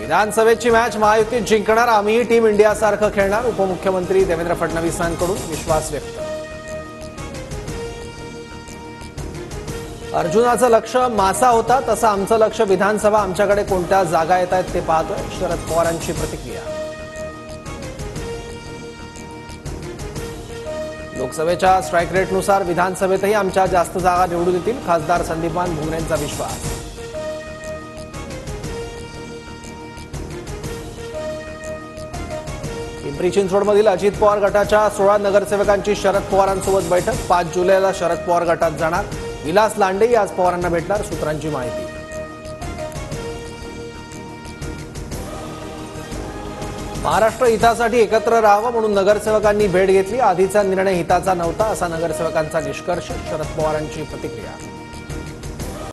विधानसभेची मॅच महायुतीत जिंकणार, आम्ही टीम इंडिया सारखं खेळणार, उपमुख्यमंत्री देवेंद्र फडणवीसांकडून विश्वास व्यक्त. अर्जुनाचं लक्ष मासा होता, तसं आमचं लक्ष विधानसभा, आमच्याकडे कोणत्या जागा येत आहेत ते पाहतोय, शरद पवारांची प्रतिक्रिया. लोकसभेच्या स्ट्राईक रेटनुसार विधानसभेतही आमच्या जास्त जागा निवडून येतील, खासदार संदीपान भुमरेंचा विश्वास. पिंपरी चिंचवडमधील अजित पवार गटाच्या 16 नगरसेवकांची शरद पवारांसोबत बैठक. 5 जुलैला शरद पवार गटात जाणार. विलास लांडेही आज पवारांना भेटणार, सूत्रांची माहिती. महाराष्ट्र हितासाठी एकत्र राहावं म्हणून नगरसेवकांनी भेट घेतली. आधीचा निर्णय हिताचा नव्हता, असा नगरसेवकांचा निष्कर्ष. शरद पवारांची प्रतिक्रिया.